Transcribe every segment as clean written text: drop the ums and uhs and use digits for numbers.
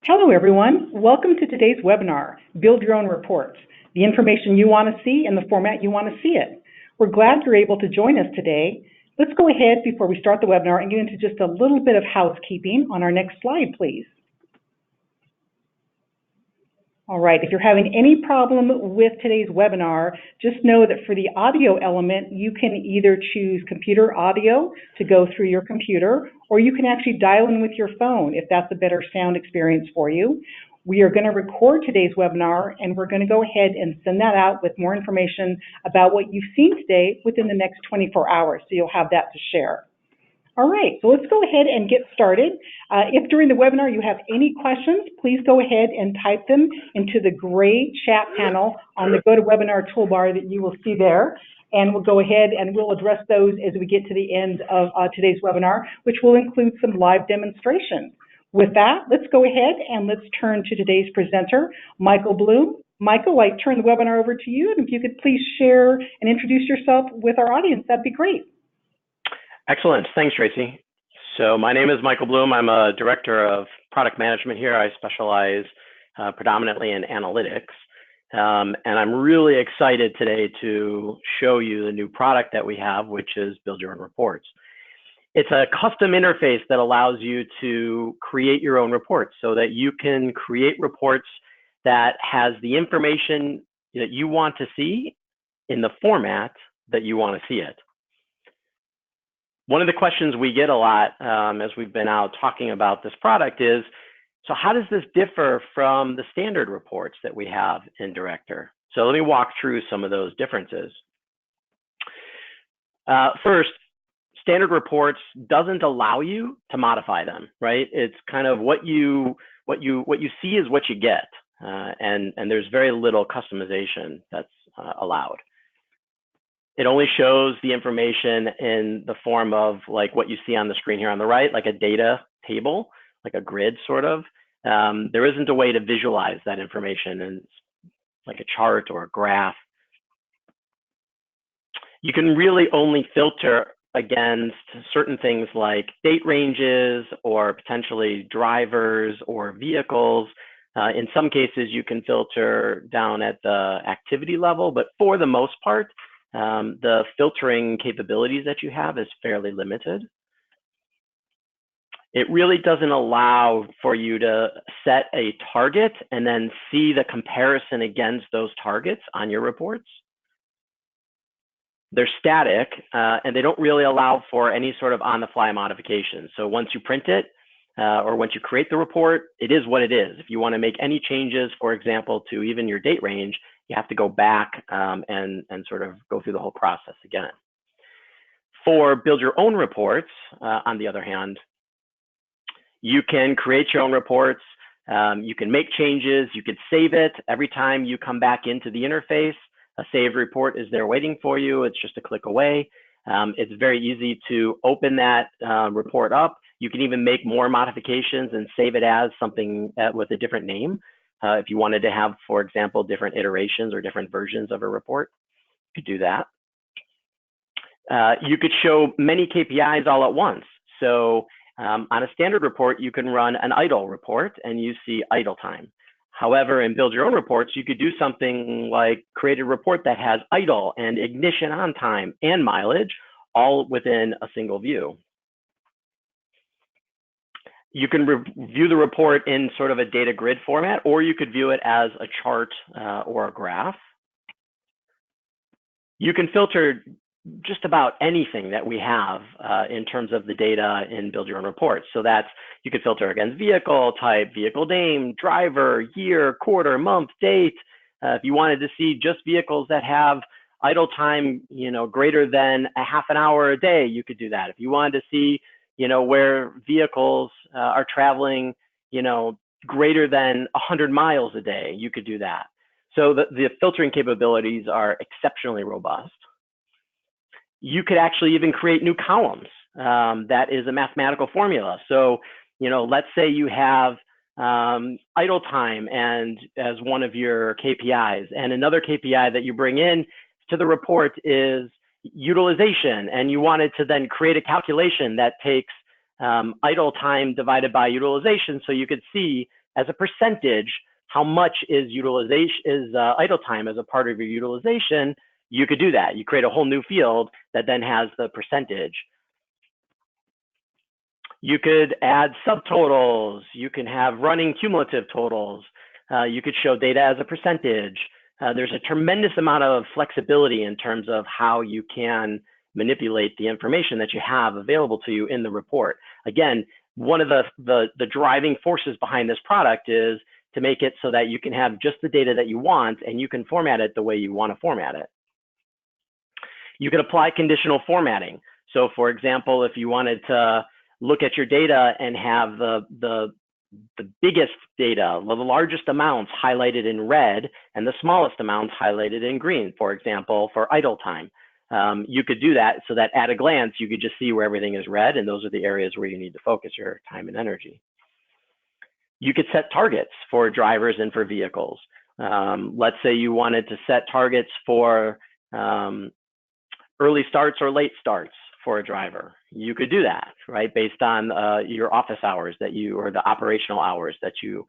Hello, everyone. Welcome to today's webinar, Build Your Own Reports, the information you want to see in the format you want to see it. We're glad you're able to join us today. Let's go ahead before we start the webinar and get into just a little bit of housekeeping on our next slide, please. All right, if you're having any problem with today's webinar, just know that for the audio element, you can either choose computer audio to go through your computer, or you can actually dial in with your phone if that's a better sound experience for you. We are going to record today's webinar, and we're going to go ahead and send that out with more information about what you've seen today within the next 24 hours, so you'll have that to share. All right, so let's go ahead and get started. If during the webinar you have any questions, please go ahead and type them into the gray chat panel on the GoToWebinar toolbar that you will see there. And we'll go ahead and we'll address those as we get to the end of today's webinar, which will include some live demonstrations. With that, let's go ahead and let's turn to today's presenter, Michael Bloom. Michael, I turn the webinar over to you, and if you could please share and introduce yourself with our audience, that'd be great. Excellent. Thanks, Tracy. So my name is Michael Bloom. I'm a director of product management here. I specialize predominantly in analytics. And I'm really excited today to show you the new product that we have, which is Build Your Own Reports. It's a custom interface that allows you to create your own reports so that you can create reports that has the information that you want to see in the format that you want to see it. One of the questions we get a lot as we've been out talking about this product is, so how does this differ from the standard reports that we have in Director? So let me walk through some of those differences. First, standard reports doesn't allow you to modify them, right? It's kind of what you see is what you get, and there's very little customization that's allowed. It only shows the information in the form of like what you see on the screen here on the right, like a data table, like a grid sort of. There isn't a way to visualize that information in like a chart or a graph. You can really only filter against certain things like date ranges or potentially drivers or vehicles. In some cases, you can filter down at the activity level, but for the most part, the filtering capabilities that you have is fairly limited. It really doesn't allow for you to set a target and then see the comparison against those targets on your reports. They're static, and they don't really allow for any sort of on-the-fly modification. So once you print it, or once you create the report, it is what it is. If you want to make any changes, for example, to even your date range, you have to go back and sort of go through the whole process again. For Build Your Own Reports, on the other hand, you can create your own reports. You can make changes. You could save it. Every time you come back into the interface, a saved report is there waiting for you. It's just a click away. It's very easy to open that report up. You can even make more modifications and save it as something with a different name. If you wanted to have, for example, different iterations or different versions of a report, you could do that. You could show many KPIs all at once. So on a standard report, you can run an idle report and you see idle time. However, in Build Your Own Reports, you could do something like create a report that has idle and ignition on time and mileage all within a single view. You can view the report in sort of a data grid format, or you could view it as a chart or a graph. You can filter just about anything that we have in terms of the data in Build Your Own Reports. So that's, you could filter against vehicle type, vehicle name, driver, year, quarter, month, date. If you wanted to see just vehicles that have idle time, greater than a half an hour a day, you could do that. If you wanted to see, where vehicles are traveling, greater than 100 miles a day, you could do that. So the filtering capabilities are exceptionally robust. You could actually even create new columns. That is a mathematical formula. So, let's say you have idle time and as one of your KPIs, and another KPI that you bring in to the report is utilization, and you wanted to then create a calculation that takes idle time divided by utilization, so you could see as a percentage, how much is idle time as a part of your utilization, you could do that. You create a whole new field that then has the percentage. You could add subtotals. You can have running cumulative totals. You could show data as a percentage. There's a tremendous amount of flexibility in terms of how you can manipulate the information that you have available to you in the report. Again, one of the driving forces behind this product is to make it so that you can have just the data that you want and you can format it the way you want to format it. You can apply conditional formatting. So for example, if you wanted to look at your data and have the biggest data, the largest amounts highlighted in red and the smallest amounts highlighted in green, for example, for idle time. You could do that so that at a glance, you could just see where everything is red, and those are the areas where you need to focus your time and energy. You could set targets for drivers and for vehicles. Let's say you wanted to set targets for early starts or late starts for a driver. You could do that, right? Based on your office hours or the operational hours that you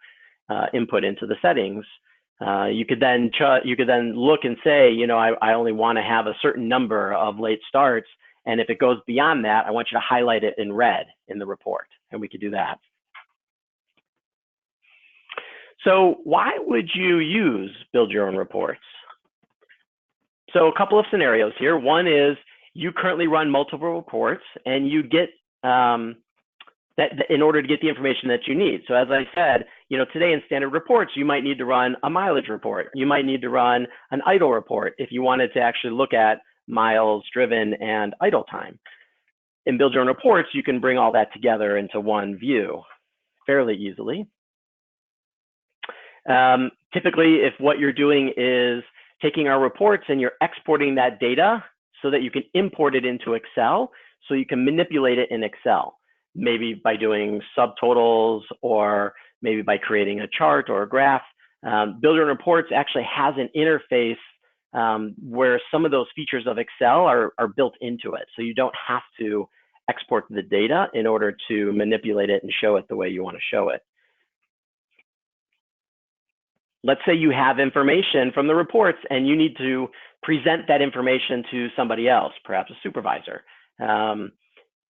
input into the settings. You could then look and say, I only want to have a certain number of late starts. And if it goes beyond that, I want you to highlight it in red in the report. And we could do that. So why would you build your own reports? So a couple of scenarios here. One is you currently run multiple reports and you get that in order to get the information that you need. So as I said, today in standard reports, you might need to run a mileage report. You might need to run an idle report if you wanted to actually look at miles driven and idle time. In Build Your Own Reports, you can bring all that together into one view fairly easily. Typically, if what you're doing is taking our reports and you're exporting that data so that you can import it into Excel, so you can manipulate it in Excel, maybe by doing subtotals or maybe by creating a chart or a graph. Build Your Own Reports actually has an interface where some of those features of Excel are built into it. So you don't have to export the data in order to manipulate it and show it the way you want to show it. Let's say you have information from the reports and you need to present that information to somebody else, perhaps a supervisor.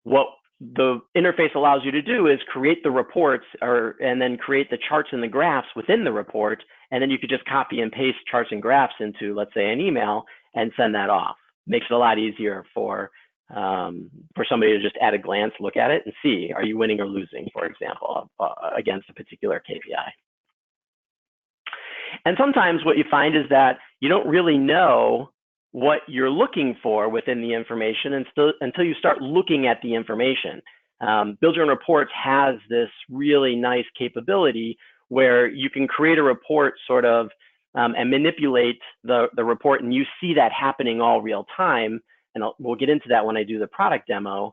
What the interface allows you to do is create the reports and then create the charts and the graphs within the report. And then you could just copy and paste charts and graphs into, let's say, an email and send that off. Makes it a lot easier for somebody to just at a glance look at it and see, are you winning or losing, for example, against a particular KPI. And sometimes what you find is that you don't really know what you're looking for within the information until you start looking at the information. Build Your Own Reports has this really nice capability where you can create a report sort of and manipulate the report, and you see that happening all real time. And we'll get into that when I do the product demo.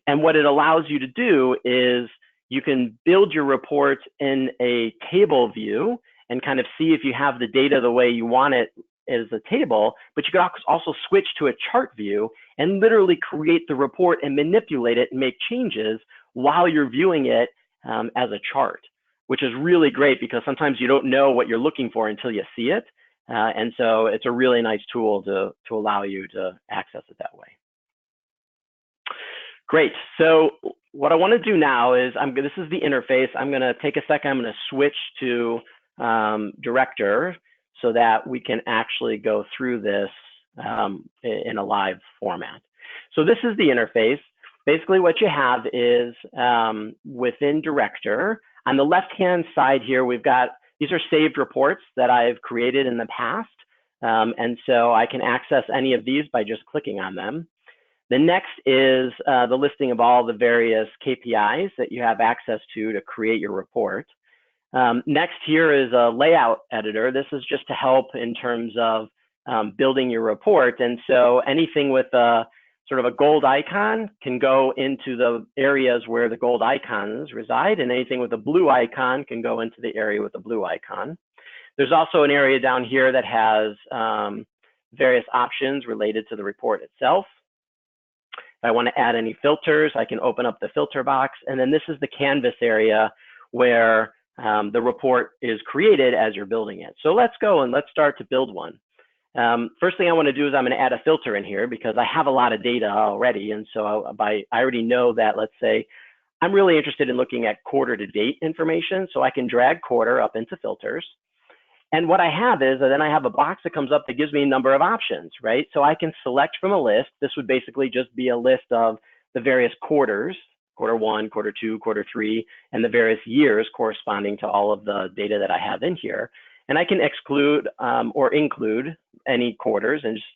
And what it allows you to do is you can build your report in a table view and kind of see if you have the data the way you want it as a table, but you could also switch to a chart view and literally create the report and manipulate it and make changes while you're viewing it as a chart, which is really great because sometimes you don't know what you're looking for until you see it. And so it's a really nice tool to allow you to access it that way. Great. So what I want to do now is this is the interface. I'm going to take a second. I'm going to switch to Director so that we can actually go through this in a live format. So this is the interface. Basically what you have is within Director, on the left-hand side here, these are saved reports that I've created in the past. And so I can access any of these by just clicking on them. The next is the listing of all the various KPIs that you have access to create your report. Next here is a layout editor. This is just to help in terms of building your report. And so anything with a sort of a gold icon can go into the areas where the gold icons reside, and anything with a blue icon can go into the area with the blue icon. There's also an area down here that has various options related to the report itself. If I want to add any filters, I can open up the filter box. And then this is the canvas area where the report is created as you're building it. So let's go and let's start to build one. First thing I want to do is I'm going to add a filter in here because I have a lot of data already. And so I already know that, let's say, I'm really interested in looking at quarter to date information. So I can drag quarter up into filters. And what I have is then I have a box that comes up that gives me a number of options, right? So I can select from a list. This would basically just be a list of the various quarters, quarter one, quarter two, quarter three, and the various years corresponding to all of the data that I have in here. And I can exclude or include any quarters, and just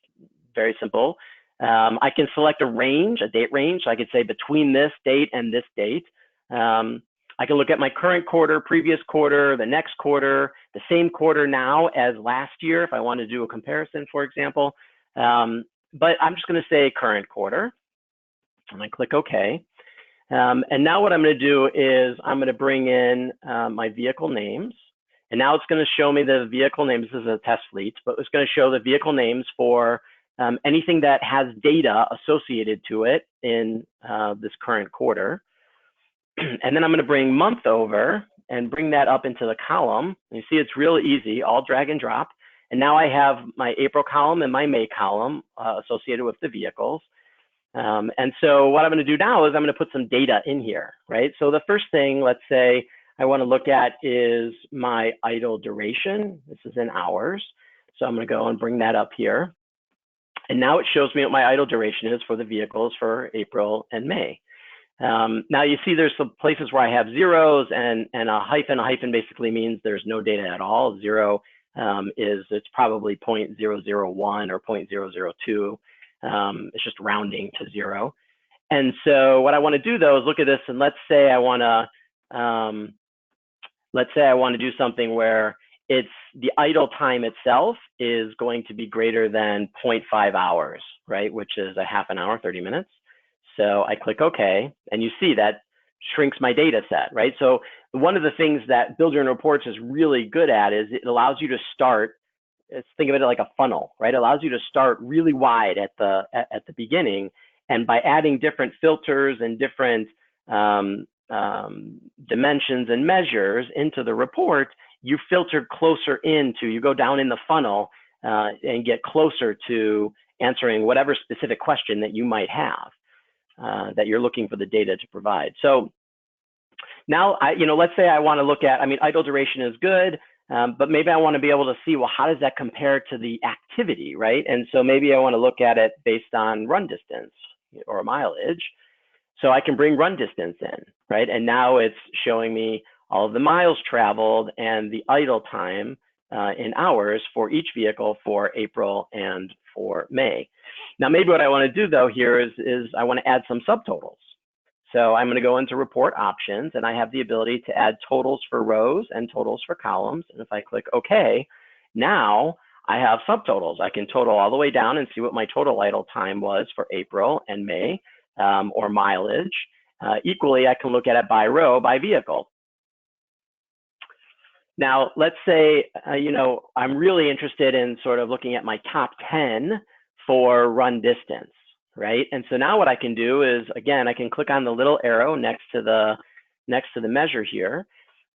very simple. I can select a range, a date range. So I could say between this date and this date. I can look at my current quarter, previous quarter, the next quarter, the same quarter now as last year, if I want to do a comparison, for example. But I'm just going to say current quarter, and I click OK. And now what I'm going to do is I'm going to bring in my vehicle names. And now it's going to show me the vehicle names. This is a test fleet, but it's going to show the vehicle names for anything that has data associated to it in this current quarter. And then I'm going to bring month over and bring that up into the column. And you see it's real easy, all drag and drop. And now I have my April column and my May column associated with the vehicles. And so what I'm going to do now is I'm going to put some data in here, right? So the first thing, let's say I want to look at is my idle duration. This is in hours. So I'm going to go and bring that up here. And now it shows me what my idle duration is for the vehicles for April and May. Now you see there's some places where I have zeros and a hyphen. A hyphen basically means there's no data at all. Zero it's probably 0.001 or 0.002. It's just rounding to zero. And so what I want to do though is look at this, and let's say I want to do something where it's the idle time itself is going to be greater than 0.5 hours, right? Which is a half an hour, 30 minutes. So I click OK, and you see that shrinks my data set, right? So one of the things that Build Your Own Reports is really good at is it allows you to start, think of it like a funnel, right? It allows you to start really wide at the beginning. And by adding different filters and different dimensions and measures into the report, you filter closer into, you go down in the funnel and get closer to answering whatever specific question that you might have that you're looking for the data to provide. So now, let's say I want to look at, idle duration is good, but maybe I want to be able to see, well, how does that compare to the activity, right? And so maybe I want to look at it based on run distance or mileage. So I can bring run distance in, right? And now it's showing me all of the miles traveled and the idle time in hours for each vehicle for April and for May. Now, maybe what I want to do though here is I want to add some subtotals. So I'm going to go into report options, and I have the ability to add totals for rows and totals for columns. And if I click OK, now I have subtotals. I can total all the way down and see what my total idle time was for April and May, or mileage. Equally, I can look at it by row, by vehicle. Now, let's say, I'm really interested in sort of looking at my top 10 for run distance, right? And so now what I can do is, again, I can click on the little arrow next to the measure here,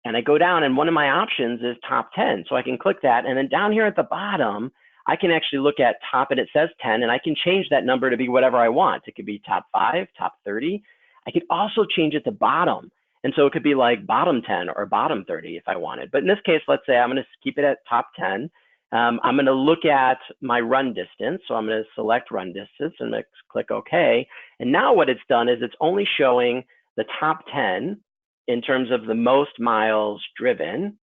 and I go down, and one of my options is top 10. So I can click that, and then down here at the bottom, I can actually look at top, and it says 10, and I can change that number to be whatever I want. It could be top 5, top 30. I could also change it to bottom. And so it could be like bottom 10 or bottom 30 if I wanted. But in this case, let's say I'm going to keep it at top 10. I'm going to look at my run distance. So I'm going to select run distance and click OK. And now what it's done is it's only showing the top 10 in terms of the most miles driven.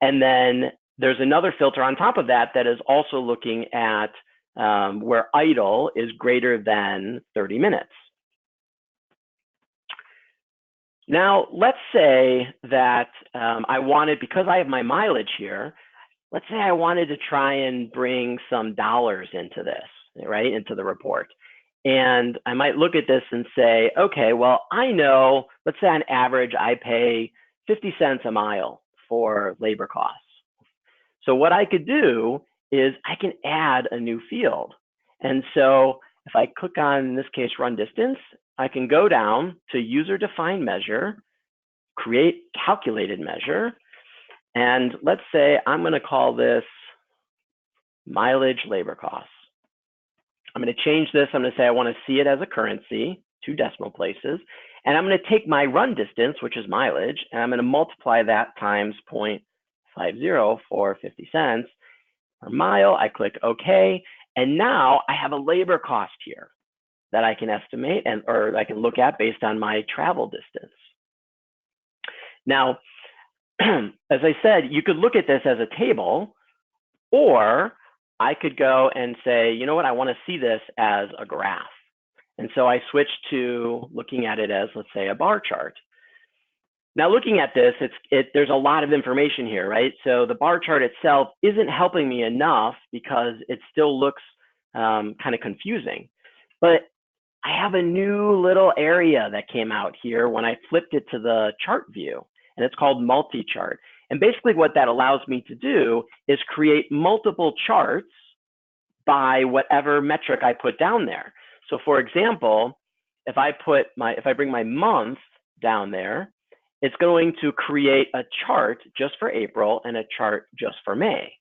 And then there's another filter on top of that that is also looking at where idle is greater than 30 minutes. Now, let's say that I wanted, because I have my mileage here, let's say I wanted to try and bring some dollars into this, right, into the report. And I might look at this and say, okay, well, I know, let's say on average, I pay 50 cents a mile for labor costs. So what I could do is I can add a new field. And so if I click on, in this case, run distance, I can go down to user defined measure, create calculated measure. And let's say I'm going to call this mileage labor costs. I'm going to change this. I'm going to say I want to see it as a currency, 2 decimal places. And I'm going to take my run distance, which is mileage, and I'm going to multiply that times 0.50 for 50 cents per mile. I click OK. And now I have a labor cost here that I can estimate or I can look at based on my travel distance. Now, as I said, you could look at this as a table, or I could go and say, you know what, I want to see this as a graph. And so I switched to looking at it as, let's say, a bar chart. Now, looking at this, there's a lot of information here, right? So the bar chart itself isn't helping me enough because it still looks kind of confusing. But I have a new little area that came out here when I flipped it to the chart view, and it's called Multichart. And basically what that allows me to do is create multiple charts by whatever metric I put down there. So for example, if I bring my month down there, it's going to create a chart just for April and a chart just for May.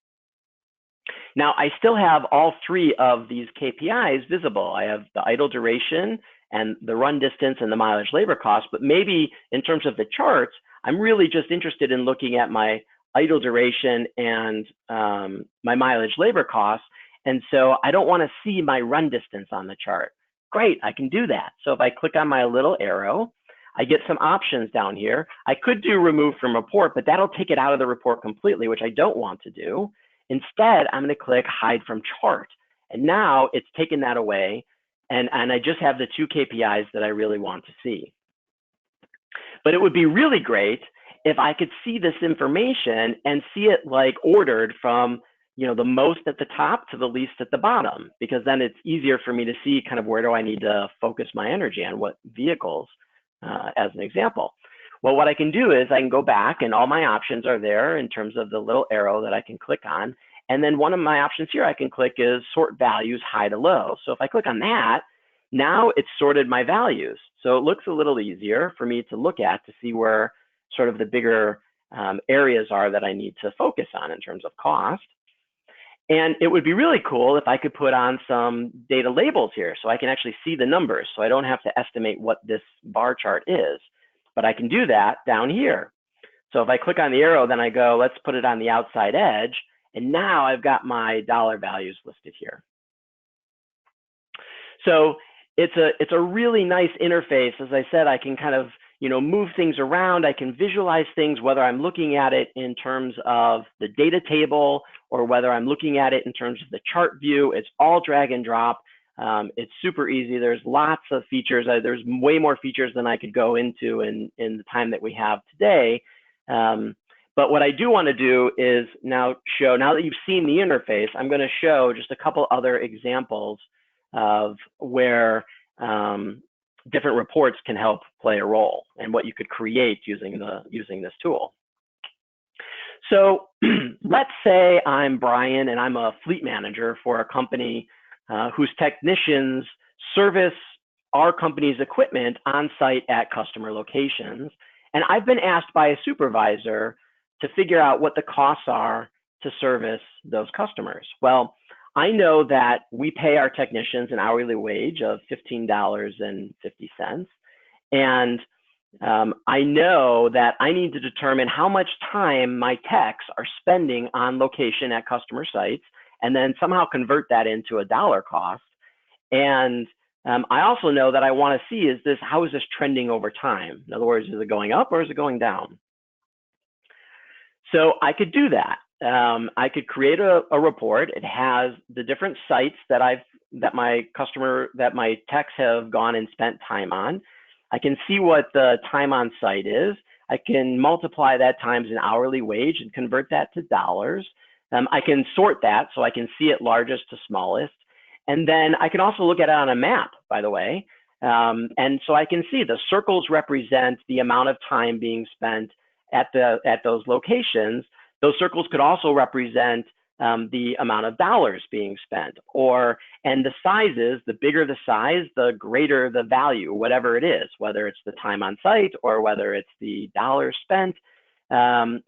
Now, I still have all 3 of these KPIs visible. I have the idle duration and the run distance and the mileage labor cost, but maybe in terms of the charts, I'm really just interested in looking at my idle duration and my mileage labor costs. And so I don't want to see my run distance on the chart. Great, I can do that. So if I click on my little arrow, I get some options down here. I could do remove from report, but that'll take it out of the report completely, which I don't want to do. Instead, I'm going to click hide from chart. And now it's taken that away. And I just have the 2 KPIs that I really want to see. But it would be really great if I could see this information and see it like ordered from, you know, the most at the top to the least at the bottom, because then it's easier for me to see kind of where do I need to focus my energy on, what vehicles, as an example. Well, what I can do is I can go back and all my options are there in terms of the little arrow that I can click on. And then one of my options here I can click is sort values high to low. So if I click on that, now it's sorted my values. So it looks a little easier for me to look at to see where sort of the bigger areas are that I need to focus on in terms of cost. And it would be really cool if I could put on some data labels here so I can actually see the numbers. So I don't have to estimate what this bar chart is, but I can do that down here. So if I click on the arrow, then I go, let's put it on the outside edge. And now I've got my dollar values listed here. So it's a really nice interface. As I said, I can kind of, you know, move things around. I can visualize things, whether I'm looking at it in terms of the data table or whether I'm looking at it in terms of the chart view. It's all drag and drop. It's super easy. There's lots of features. There's way more features than I could go into in the time that we have today. But what I do want to do is now that you've seen the interface, I'm going to show just a couple other examples of where different reports can help play a role and what you could create using this tool. So let's say I'm Brian and I'm a fleet manager for a company whose technicians service our company's equipment on site at customer locations. And I've been asked by a supervisor to figure out what the costs are to service those customers. Well, I know that we pay our technicians an hourly wage of $15.50. And I know that I need to determine how much time my techs are spending on location at customer sites, and then somehow convert that into a dollar cost. And I also know that I want to see, how is this trending over time? In other words, is it going up or is it going down? So I could do that. I could create a report. It has the different sites that my techs have gone and spent time on. I can see what the time on site is. I can multiply that times an hourly wage and convert that to dollars. I can sort that so I can see it largest to smallest. And then I can also look at it on a map, by the way. And so I can see the circles represent the amount of time being spent at those locations. Those circles could also represent the amount of dollars being spent, and the sizes, the bigger the size, the greater the value, whatever it is, whether it's the time on site or whether it's the dollars spent. And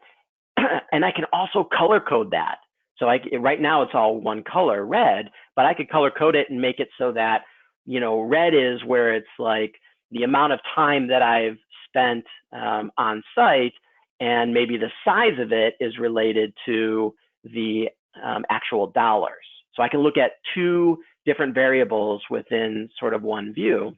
I can also color code that. So right now it's all one color, red, but I could color code it and make it so that, red is where it's like the amount of time that I've spent on site, and maybe the size of it is related to the actual dollars. So I can look at two different variables within sort of one view.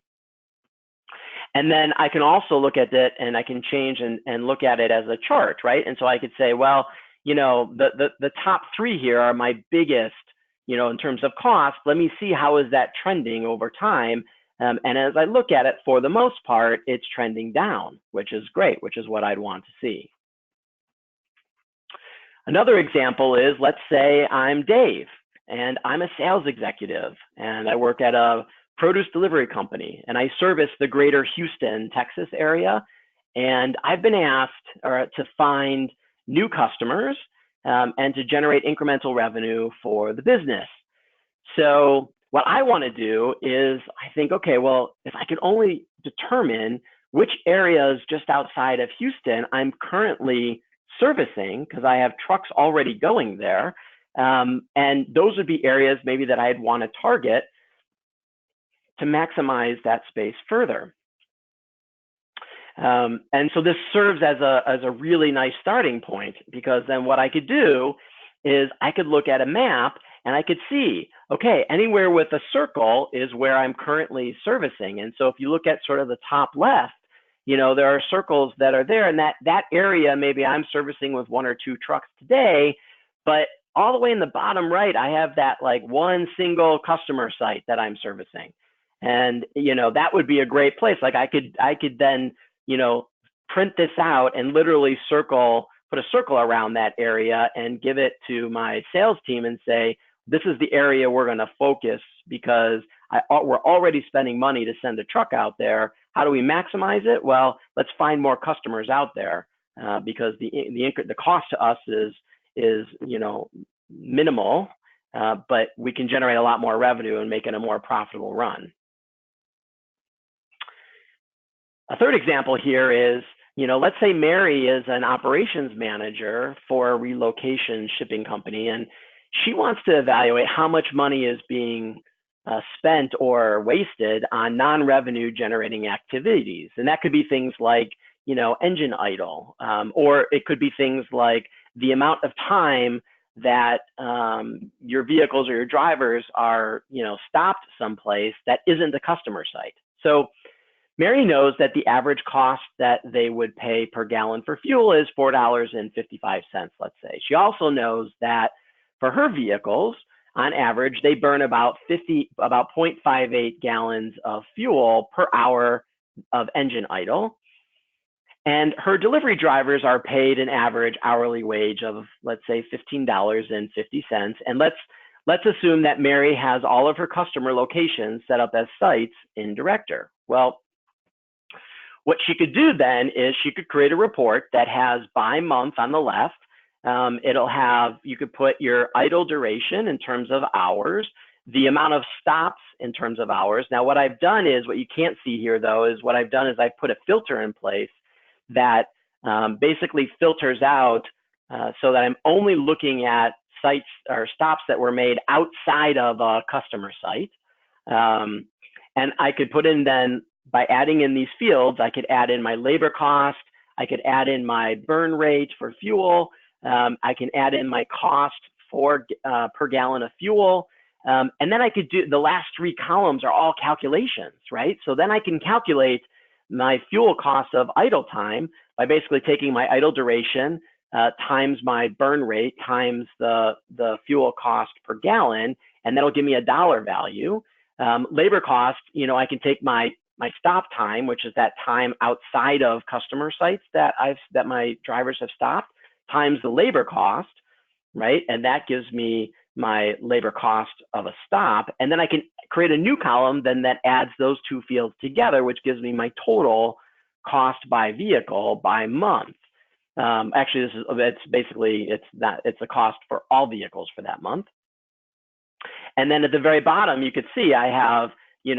And then I can also look at it and I can change and look at it as a chart, right? And so I could say, well, the top three here are my biggest, in terms of cost. Let me see how is that trending over time. And as I look at it, for the most part, it's trending down, which is great, which is what I'd want to see. Another example is, let's say I'm Dave and I'm a sales executive and I work at a produce delivery company and I service the greater Houston, Texas area. And I've been asked to find new customers and to generate incremental revenue for the business. So what I want to do is I think, okay, well, if I could only determine which areas just outside of Houston I'm currently servicing, because I have trucks already going there, and those would be areas maybe that I'd want to target to maximize that space further. And so this serves as a really nice starting point, because then what I could do is I could look at a map and I could see, okay, anywhere with a circle is where I'm currently servicing. And so if you look at sort of the top left, there are circles that are there, and that area maybe I'm servicing with one or two trucks today, but all the way in the bottom right, I have that like one single customer site that I'm servicing. And, that would be a great place. Like I could then, print this out and literally put a circle around that area and give it to my sales team and say, this is the area we're going to focus, because we're already spending money to send a truck out there. How do we maximize it? Well, let's find more customers out there, because the cost to us is minimal, but we can generate a lot more revenue and make it a more profitable run. A third example here is, let's say Mary is an operations manager for a relocation shipping company, and she wants to evaluate how much money is being spent or wasted on non-revenue generating activities. And that could be things like, engine idle, or it could be things like the amount of time that your vehicles or your drivers are, stopped someplace that isn't a customer site. So Mary knows that the average cost that they would pay per gallon for fuel is $4.55, let's say. She also knows that for her vehicles, on average, they burn about 0.58 gallons of fuel per hour of engine idle. And her delivery drivers are paid an average hourly wage of, let's say, $15.50. And let's assume that Mary has all of her customer locations set up as sites in Director. Well, what she could do then is she could create a report that has by month on the left. You could put your idle duration in terms of hours, the amount of stops in terms of hours. Now, what I've done is, what you can't see here though, is what I've done is I've put a filter in place that basically filters out so that I'm only looking at sites or stops that were made outside of a customer site. And I could put in then, by adding in these fields, I could add in my labor cost, I could add in my burn rate for fuel, I can add in my cost for per gallon of fuel, and then I could do the last three columns are all calculations, right? So then I can calculate my fuel cost of idle time by basically taking my idle duration times my burn rate times the fuel cost per gallon, and that'll give me a dollar value. Labor cost, I can take my stop time, which is that time outside of customer sites that my drivers have stopped, times the labor cost, right? And that gives me my labor cost of a stop. And then I can create a new column then that adds those two fields together, which gives me my total cost by vehicle by month. Actually, it's a cost for all vehicles for that month. And then at the very bottom, you could see I have,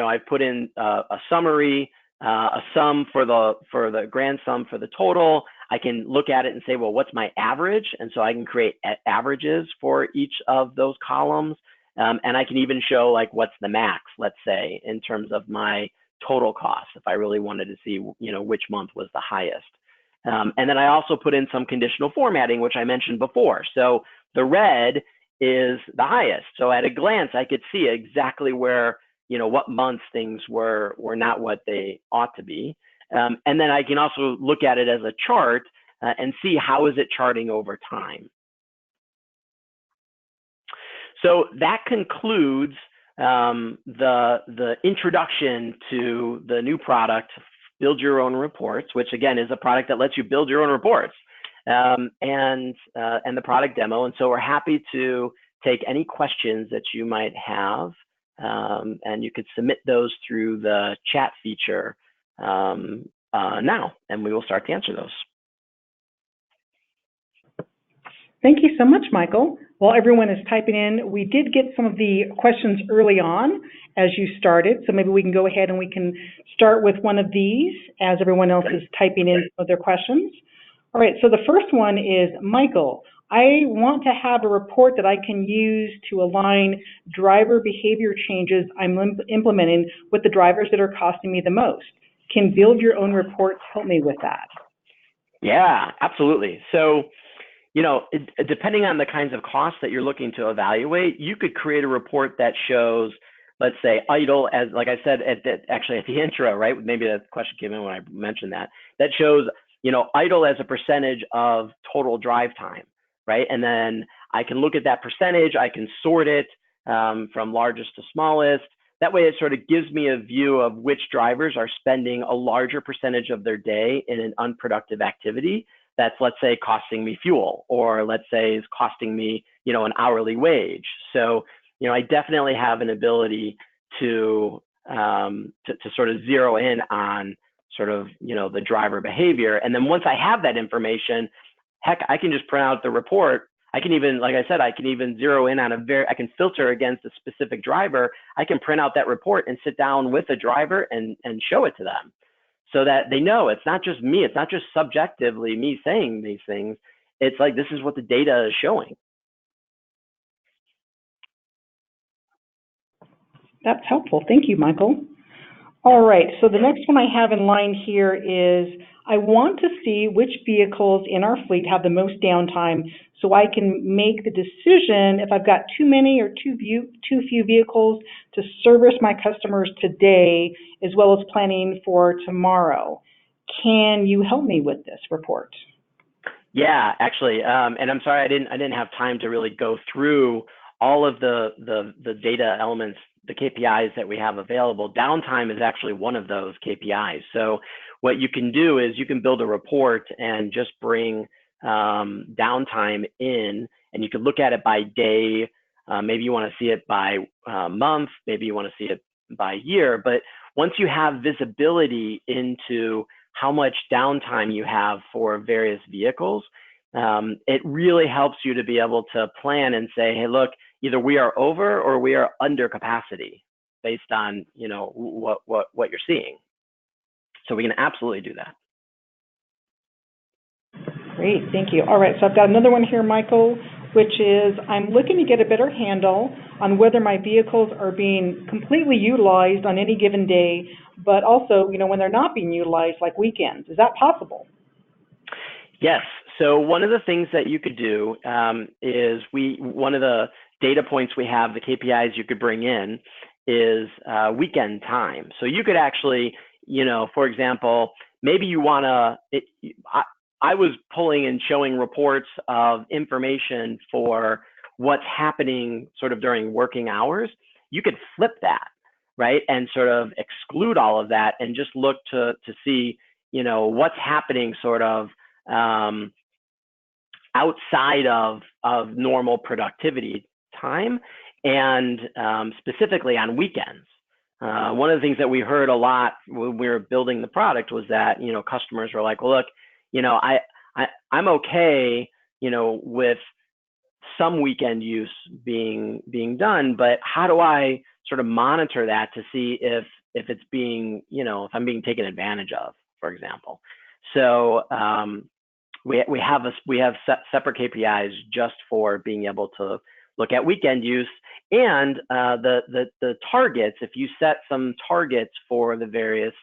I've put in a summary, a sum for the grand sum for the total. I can look at it and say, well, what's my average? And so I can create averages for each of those columns. And I can even show like what's the max, let's say, in terms of my total cost, if I really wanted to see, which month was the highest. And then I also put in some conditional formatting, which I mentioned before. So the red is the highest. So at a glance, I could see exactly where, what months things were not what they ought to be. And then I can also look at it as a chart and see how is it charting over time. So that concludes the introduction to the new product, Build Your Own Reports, which again is a product that lets you build your own reports, and the product demo. And so we're happy to take any questions that you might have, and you could submit those through the chat feature now, and we will start to answer those. Thank you so much, Michael. While everyone is typing in, we did get some of the questions early on as you started, so maybe we can go ahead and we can start with one of these as everyone else is typing in some of their questions. All right, so the first one is, Michael, I want to have a report that I can use to align driver behavior changes I'm implementing with the drivers that are costing me the most. Can Build Your Own Reports help me with that? Yeah, absolutely. So, depending on the kinds of costs that you're looking to evaluate, you could create a report that shows, let's say, idle, as like I said actually at the intro, right? Maybe that question came in when I mentioned that. That shows, idle as a percentage of total drive time, right? And then I can look at that percentage. I can sort it from largest to smallest. That way, it sort of gives me a view of which drivers are spending a larger percentage of their day in an unproductive activity that's, let's say, costing me fuel, or let's say is costing me, an hourly wage. So, I definitely have an ability to sort of zero in on sort of, the driver behavior. And then once I have that information, heck, I can just print out the report. I can even, like I said, I can even zero in on I can filter against a specific driver. I can print out that report and sit down with a driver and show it to them, so that they know it's not just me. It's not just subjectively me saying these things. It's like, this is what the data is showing. That's helpful. Thank you, Michael. All right, so the next one I have in line here is, I want to see which vehicles in our fleet have the most downtime so I can make the decision if I've got too many or too few vehicles to service my customers today, as well as planning for tomorrow. Can you help me with this report? Yeah, actually, and I'm sorry I didn't have time to really go through all of the data elements, the KPIs that we have available. Downtime is actually one of those KPIs. So what you can do is you can build a report and just bring downtime in, and you can look at it by day. Maybe you want to see it by month, maybe you want to see it by year. But once you have visibility into how much downtime you have for various vehicles, it really helps you to be able to plan and say, hey, look, either we are over or we are under capacity based on, what you're seeing. So we can absolutely do that. Great, thank you. All right, so I've got another one here, Michael, which is, I'm looking to get a better handle on whether my vehicles are being completely utilized on any given day, but also, when they're not being utilized, like weekends. Is that possible? Yes. So one of the things that you could do is one of the data points we have, the KPIs you could bring in, is weekend time. So you could actually, for example, maybe you want to, I was pulling and showing reports of information for what's happening sort of during working hours. You could flip that, right? And sort of exclude all of that and just look to see, what's happening sort of outside of normal productivity time, and specifically on weekends. One of the things that we heard a lot when we were building the product was that, customers were like, well, look, I'm okay, with some weekend use being done, but how do I sort of monitor that to see if it's being, if I'm being taken advantage of, for example. So we have separate KPIs just for being able to look at weekend use, and the targets. If you set some targets for the various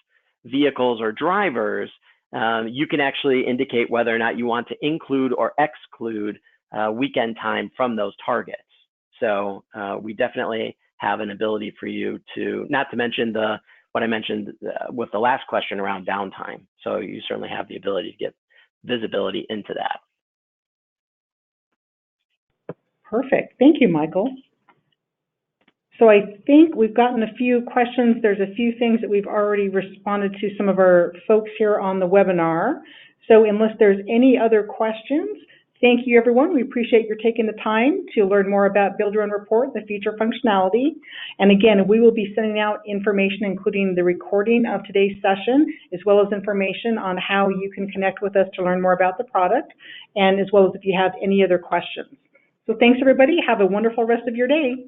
vehicles or drivers, you can actually indicate whether or not you want to include or exclude weekend time from those targets. So we definitely have an ability for you to, not to mention what I mentioned with the last question around downtime. So you certainly have the ability to get visibility into that. Perfect. Thank you, Michael. So I think we've gotten a few questions. There's a few things that we've already responded to some of our folks here on the webinar. So unless there's any other questions, thank you, everyone. We appreciate your taking the time to learn more about Build Your Own Report, the feature functionality. And again, we will be sending out information, including the recording of today's session, as well as information on how you can connect with us to learn more about the product, and as well as if you have any other questions. So thanks, everybody. Have a wonderful rest of your day.